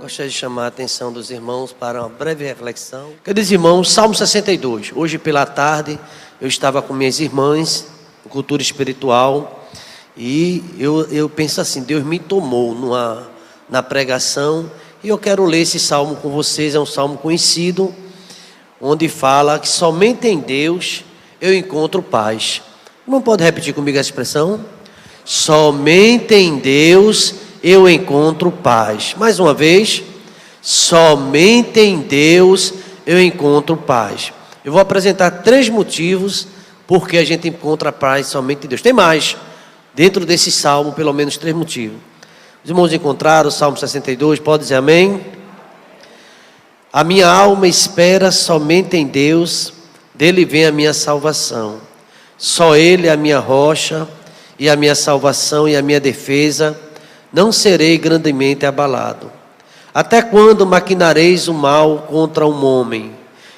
Gostaria de chamar a atenção dos irmãos para uma breve reflexão. Queridos irmãos, Salmo 62. Hoje pela tarde eu estava com minhas irmãs em cultura espiritual e eu penso assim, Deus me tomou na pregação e eu quero ler esse salmo com vocês. É um salmo conhecido, onde fala que somente em Deus eu encontro paz. Não pode repetir comigo essa expressão? Somente em Deus eu encontro paz. Mais uma vez, somente em Deus eu encontro paz. Eu vou apresentar 3 motivos porque a gente encontra paz somente em Deus. Tem mais, dentro desse salmo, pelo menos 3 motivos. Os irmãos encontraram o Salmo 62, pode dizer amém? A minha alma espera somente em Deus, dele vem a minha salvação. Só Ele é a minha rocha e a minha salvação e a minha defesa. Não serei grandemente abalado. Até quando maquinareis o mal contra um homem?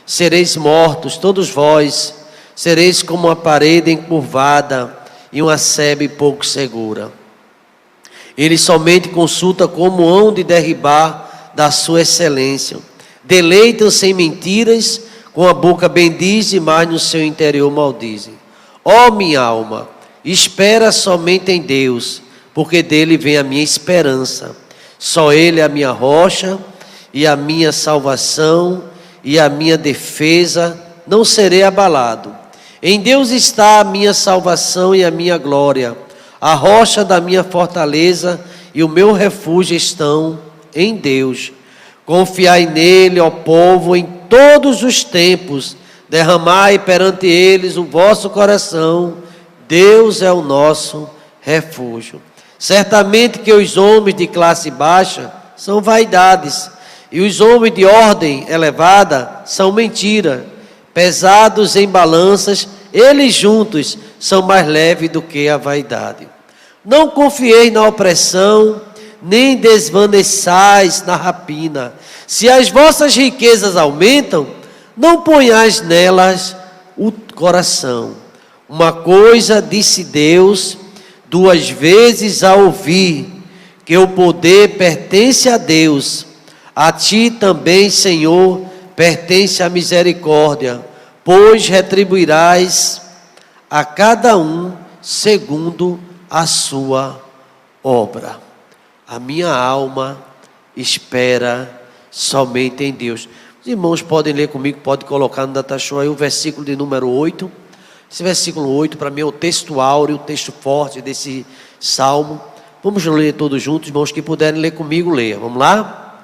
Sereis mortos, todos vós. Sereis como uma parede encurvada e uma sebe pouco segura. Ele somente consulta como hão de derribar da sua excelência. Deleitam-se em mentiras, com a boca bendizem, mas no seu interior maldizem. Ó minha alma, espera somente em Deus, porque dele vem a minha esperança. Só Ele é a minha rocha e a minha salvação e a minha defesa, não serei abalado. Em Deus está a minha salvação e a minha glória. A rocha da minha fortaleza e o meu refúgio estão em Deus. Confiai nele, ó povo, em todos os tempos. Derramai perante eles o vosso coração. Deus é o nosso refúgio. Certamente que os homens de classe baixa são vaidades, e os homens de ordem elevada são mentira. Pesados em balanças, eles juntos são mais leves do que a vaidade. Não confieis na opressão, nem desvaneçais na rapina. Se as vossas riquezas aumentam, não ponhais nelas o coração. Uma coisa disse Deus 2 vezes a ouvir, que o poder pertence a Deus. A ti também, Senhor, pertence a misericórdia, pois retribuirás a cada um segundo a sua obra. A minha alma espera somente em Deus. Os irmãos podem ler comigo, pode colocar no Datashow aí o versículo de número 8. Esse versículo 8 para mim é o texto áureo, o texto forte desse salmo. Vamos ler todos juntos, irmãos que puderem ler comigo, leia. Vamos lá?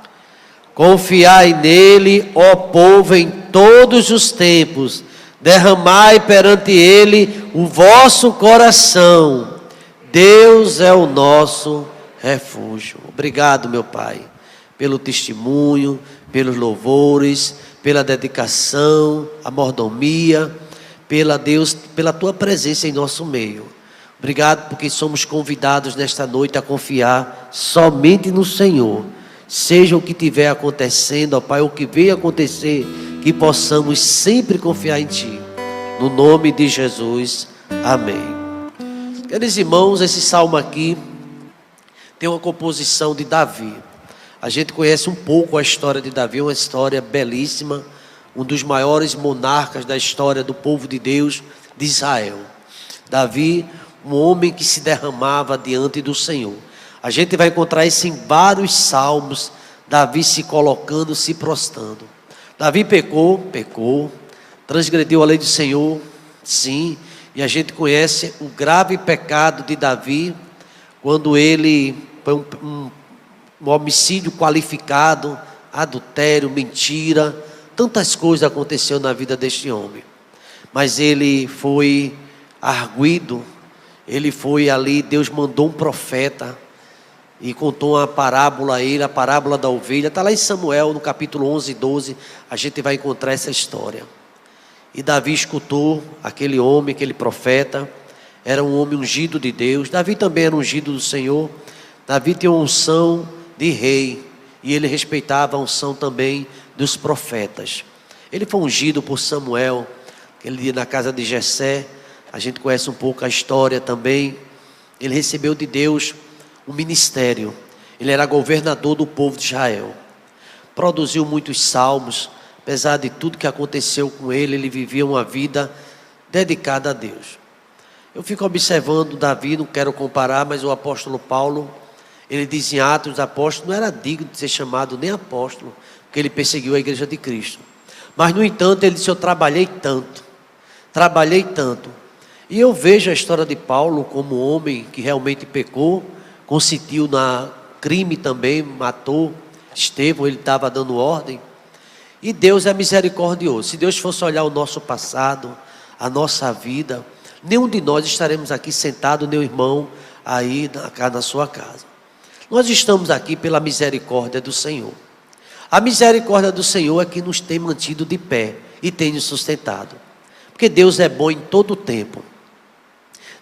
Confiai nele, ó povo, em todos os tempos. Derramai perante ele o vosso coração. Deus é o nosso refúgio. Obrigado, meu Pai, pelo testemunho, pelos louvores, pela dedicação, a mordomia, pela tua presença em nosso meio. Obrigado porque somos convidados nesta noite a confiar somente no Senhor. Seja o que estiver acontecendo, ó Pai, o que venha acontecer, que possamos sempre confiar em Ti. No nome de Jesus, amém. Queridos irmãos, esse salmo aqui tem uma composição de Davi. A gente conhece um pouco a história de Davi, uma história belíssima, um dos maiores monarcas da história do povo de Deus, de Israel. Davi, um homem que se derramava diante do Senhor. A gente vai encontrar isso em vários salmos, Davi se colocando, se prostrando. Davi pecou, transgrediu a lei do Senhor, sim, e a gente conhece o grave pecado de Davi, quando ele foi um homicídio qualificado, adultério, mentira, tantas coisas aconteceram na vida deste homem. Mas ele foi arguido, ele foi ali, Deus mandou um profeta e contou uma parábola a ele, a parábola da ovelha. Está lá em Samuel, no capítulo 11 e 12, a gente vai encontrar essa história. E Davi escutou aquele homem, aquele profeta, era um homem ungido de Deus. Davi também era ungido do Senhor. Davi tinha uma unção de rei, e ele respeitava a unção também dos profetas. Ele foi ungido por Samuel, aquele dia na casa de Jessé. A gente conhece um pouco a história também. Ele recebeu de Deus um ministério. Ele era governador do povo de Israel. produziu muitos salmos. Apesar de tudo que aconteceu com ele, ele vivia uma vida dedicada a Deus. Eu fico observando Davi, não quero comparar, mas o apóstolo Paulo, ele diz em Atos dos Apóstolos, não era digno de ser chamado nem apóstolo, porque ele perseguiu a igreja de Cristo. Mas, no entanto, ele disse, eu trabalhei tanto. E eu vejo a história de Paulo como um homem que realmente pecou, consentiu na crime também, matou Estevão, ele estava dando ordem. E Deus é misericordioso. Se Deus fosse olhar o nosso passado, a nossa vida, nenhum de nós estaremos aqui sentado, meu irmão, aí na sua casa. Nós estamos aqui pela misericórdia do Senhor. A misericórdia do Senhor é que nos tem mantido de pé e tem nos sustentado. Porque Deus é bom em todo o tempo.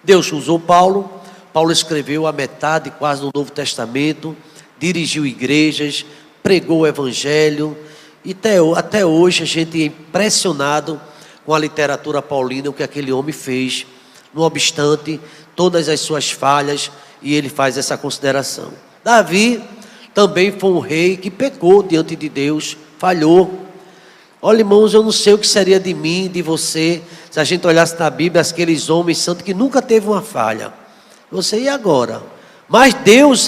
Deus usou Paulo. Paulo escreveu a metade quase do Novo Testamento, dirigiu igrejas, pregou o Evangelho. E até hoje a gente é impressionado com a literatura paulina, o que aquele homem fez. Não obstante todas as suas falhas, e ele faz essa consideração. Davi também foi um rei que pecou diante de Deus, falhou. Olha, irmãos, eu não sei o que seria de mim, de você, se a gente olhasse na Bíblia aqueles homens santos que nunca teve uma falha. Você e agora? Mas Deus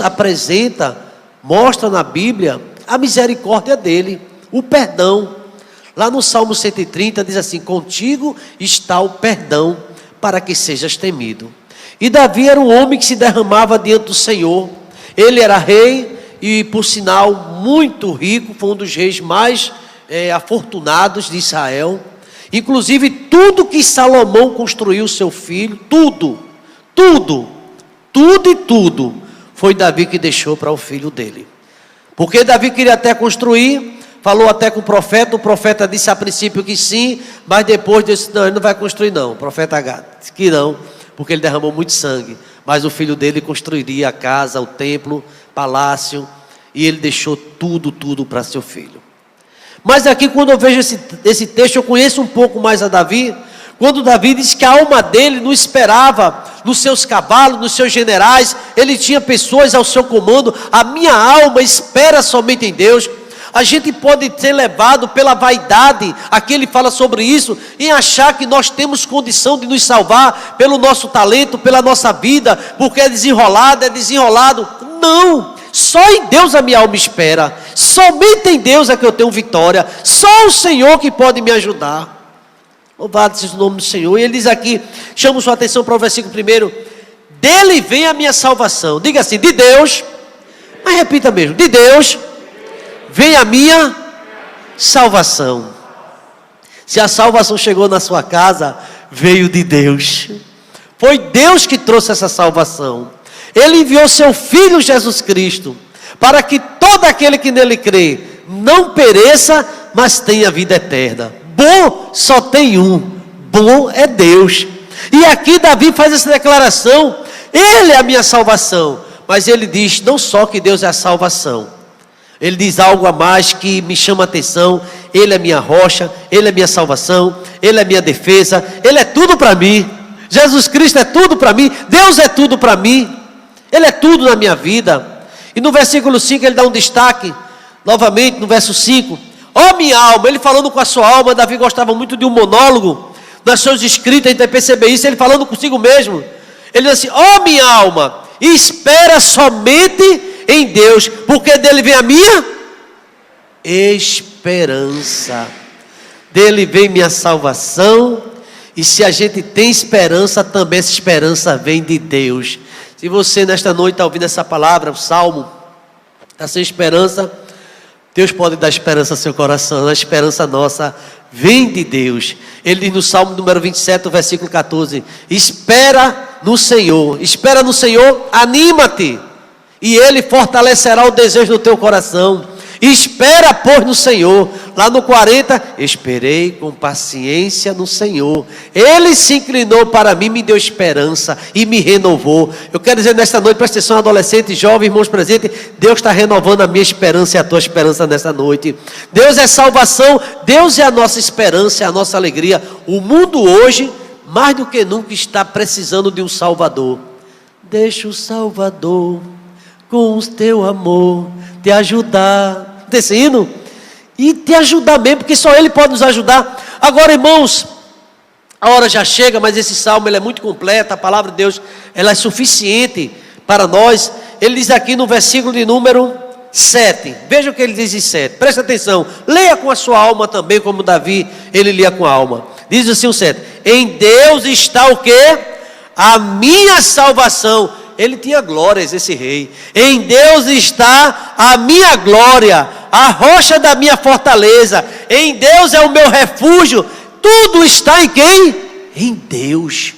mostra na Bíblia a misericórdia dele, o perdão. Lá no Salmo 130 diz assim, contigo está o perdão para que sejas temido. E Davi era um homem que se derramava diante do Senhor. Ele era rei e, por sinal, muito rico, foi um dos reis mais afortunados de Israel. Inclusive, tudo que Salomão construiu, seu filho, tudo, foi Davi que deixou para o filho dele. Porque Davi queria até construir, falou até com o profeta disse a princípio que sim, mas depois disse, não, ele não vai construir não. O profeta Gad disse que não, porque ele derramou muito sangue. Mas o filho dele construiria a casa, o templo, palácio, e ele deixou tudo para seu filho. Mas aqui quando eu vejo esse texto, eu conheço um pouco mais a Davi, quando Davi diz que a alma dele não esperava nos seus cavalos, nos seus generais, ele tinha pessoas ao seu comando, a minha alma espera somente em Deus. A gente pode ser levado pela vaidade, aqui ele fala sobre isso, em achar que nós temos condição de nos salvar pelo nosso talento, pela nossa vida, porque é desenrolado. Não, só em Deus a minha alma espera, somente em Deus é que eu tenho vitória, só o Senhor que pode me ajudar. Louvado seja o nome do Senhor. E ele diz aqui, chamo sua atenção para o versículo 1, dele vem a minha salvação. Diga assim, de Deus, mas repita mesmo, de Deus vem a minha salvação. Se a salvação chegou na sua casa, veio de Deus. Foi Deus que trouxe essa salvação. Ele enviou seu Filho Jesus Cristo, para que todo aquele que nele crê, não pereça, mas tenha vida eterna. Bom só tem um, bom é Deus. E aqui Davi faz essa declaração, ele é a minha salvação. Mas ele diz, não só que Deus é a salvação, ele diz algo a mais que me chama a atenção. Ele é minha rocha, ele é minha salvação, ele é minha defesa, ele é tudo para mim. Jesus Cristo é tudo para mim, Deus é tudo para mim, ele é tudo na minha vida. E no versículo 5 ele dá um destaque, novamente no verso 5, ó minha alma, ele falando com a sua alma. Davi gostava muito de um monólogo, nas suas escritas a gente vai perceber isso, ele falando consigo mesmo. Ele diz assim, ó minha alma, espera somente em Deus, porque dele vem a minha esperança, dele vem minha salvação. E se a gente tem esperança, também essa esperança vem de Deus. Se você nesta noite está ouvindo essa palavra, o salmo, está sem esperança, Deus pode dar esperança ao seu coração. A esperança nossa vem de Deus. Ele diz no Salmo número 27, versículo 14, espera no Senhor, anima-te, e Ele fortalecerá o desejo do teu coração. Espera, pois, no Senhor. Lá no 40, esperei com paciência no Senhor. Ele se inclinou para mim, me deu esperança e me renovou. Eu quero dizer nesta noite, presta atenção, adolescente, jovem, irmãos presentes, Deus está renovando a minha esperança e a tua esperança nesta noite. Deus é salvação, Deus é a nossa esperança, é a nossa alegria. O mundo hoje, mais do que nunca, está precisando de um Salvador. Deixa o Salvador com o teu amor te ajudar. Desse hino, e te ajudar mesmo, porque só Ele pode nos ajudar. Agora, irmãos, a hora já chega, mas esse salmo ele é muito completo, a palavra de Deus ela é suficiente para nós. Ele diz aqui no versículo de número 7, veja o que ele diz em 7, presta atenção, leia com a sua alma também, como Davi, ele lia com a alma. Diz assim o 7, em Deus está o quê? A minha salvação. Ele tinha glórias, esse rei. Em Deus está a minha glória, a rocha da minha fortaleza. Em Deus é o meu refúgio. Tudo está em quem? Em Deus.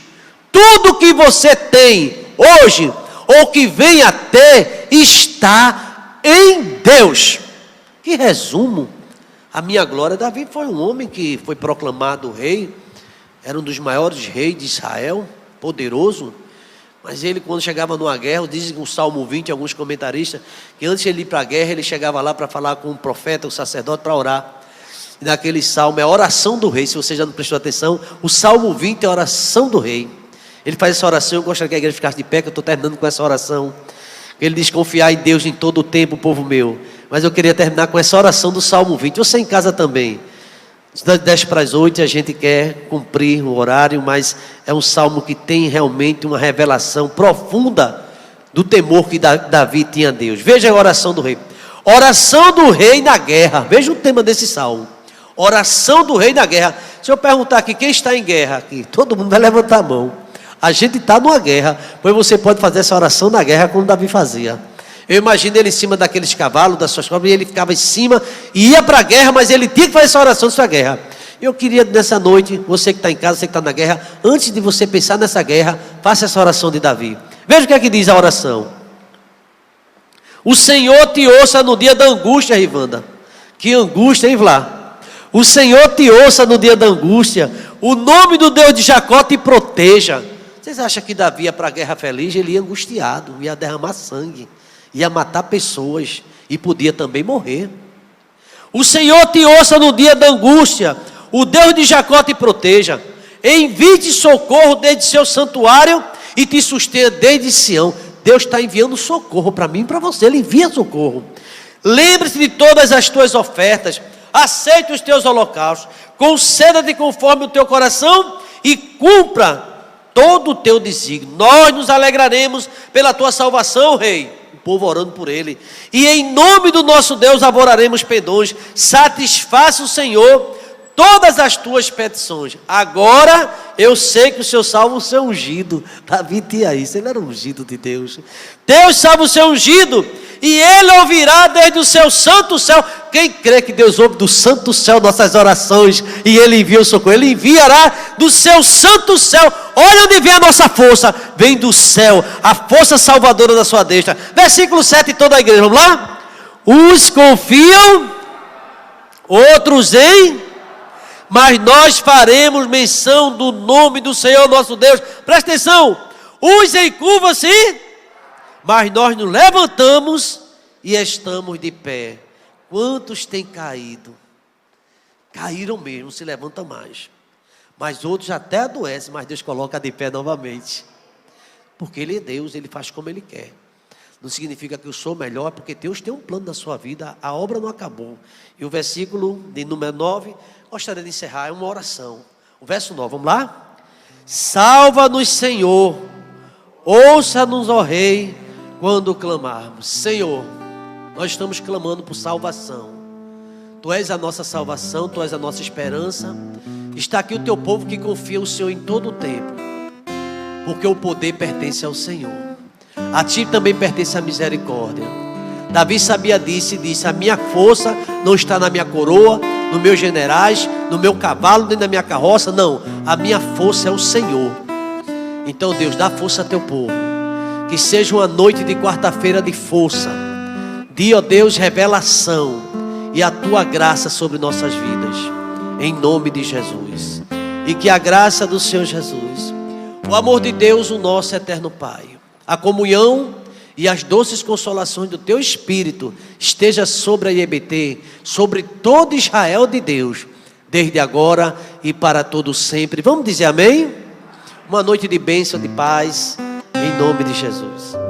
Tudo que você tem hoje, ou que venha a ter, está em Deus. Que resumo. A minha glória. Davi foi um homem que foi proclamado rei. Era um dos maiores reis de Israel, poderoso. Mas ele, quando chegava numa guerra, dizem o Salmo 20, alguns comentaristas, que antes de ele ir para a guerra, ele chegava lá para falar com o profeta, o sacerdote, para orar. E naquele salmo é a oração do rei. Se você já não prestou atenção, o Salmo 20 é a oração do rei. Ele faz essa oração, eu gostaria que a igreja ficasse de pé, que eu estou terminando com essa oração. Ele diz, confiar em Deus em todo o tempo, povo meu. Mas eu queria terminar com essa oração do Salmo 20. Você em casa também. 10 para as 8 a gente quer cumprir o horário, mas é um salmo que tem realmente uma revelação profunda do temor que Davi tinha a Deus. Veja a oração do rei. Oração do rei na guerra. Veja o tema desse salmo. Oração do rei na guerra. Se eu perguntar aqui, quem está em guerra aqui? Todo mundo vai levantar a mão. A gente está numa guerra, pois você pode fazer essa oração na guerra como Davi fazia. Eu imagino ele em cima daqueles cavalos, das suas cobras, e ele ficava em cima e ia para a guerra, mas ele tinha que fazer essa oração de sua guerra. Eu queria nessa noite, você que está em casa, você que está na guerra, antes de você pensar nessa guerra, faça essa oração de Davi. Veja o que é que diz a oração. O Senhor te ouça no dia da angústia, Rivanda. Que angústia, hein, Vlá? O Senhor te ouça no dia da angústia. O nome do Deus de Jacó te proteja. Vocês acham que Davi ia para a guerra feliz? Ele ia angustiado, ia derramar sangue, ia matar pessoas e podia também morrer. O Senhor te ouça no dia da angústia. O Deus de Jacó te proteja. Envie-te socorro desde seu santuário e te sustenha desde Sião. Deus está enviando socorro para mim e para você. Ele envia socorro. Lembre-se de todas as tuas ofertas. Aceite os teus holocaustos. Conceda-te conforme o teu coração e cumpra todo o teu desígnio. Nós nos alegraremos pela tua salvação, rei. O povo orando por ele. E em nome do nosso Deus avoraremos pendões. Satisfaça o Senhor todas as tuas petições. Agora eu sei que o seu salvo, o seu ungido. Davi tinha isso, ele era ungido de Deus. Deus salva o seu ungido e ele ouvirá desde o seu santo céu. Quem crê que Deus ouve do santo céu nossas orações e ele envia o socorro? Ele enviará do seu santo céu. Olha onde vem a nossa força, vem do céu, a força salvadora da sua destra. Versículo 7, toda a igreja, vamos lá? Uns confiam, outros em, mas nós faremos menção do nome do Senhor nosso Deus. Presta atenção, uns encurvam-se, mas nós nos levantamos e estamos de pé. Quantos têm caído? Caíram mesmo, se levantam mais. Mas outros até adoecem, mas Deus coloca de pé novamente. Porque Ele é Deus, Ele faz como Ele quer. Não significa que eu sou melhor, porque Deus tem um plano na sua vida, a obra não acabou. E o versículo de número 9, gostaria de encerrar, é uma oração. O verso 9, vamos lá? Salva-nos, Senhor, ouça-nos, ó Rei, quando clamarmos. Senhor, nós estamos clamando por salvação. Tu és a nossa salvação, Tu és a nossa esperança. Está aqui o Teu povo que confia no Senhor em todo o tempo, porque o poder pertence ao Senhor. A Ti também pertence a misericórdia. Davi sabia disso e disse: a minha força não está na minha coroa, nos meus generais, no meu cavalo, nem na minha carroça. Não, a minha força é o Senhor. Então Deus, dá força a Teu povo. Que seja uma noite de quarta-feira de força, de, ó Deus, revelação e a Tua graça sobre nossas vidas, em nome de Jesus. E que a graça do Senhor Jesus, o amor de Deus, o nosso eterno Pai, a comunhão e as doces consolações do Teu Espírito esteja sobre a IEBT, sobre todo Israel de Deus, desde agora e para todo sempre. Vamos dizer amém? Uma noite de bênção, de paz, em nome de Jesus.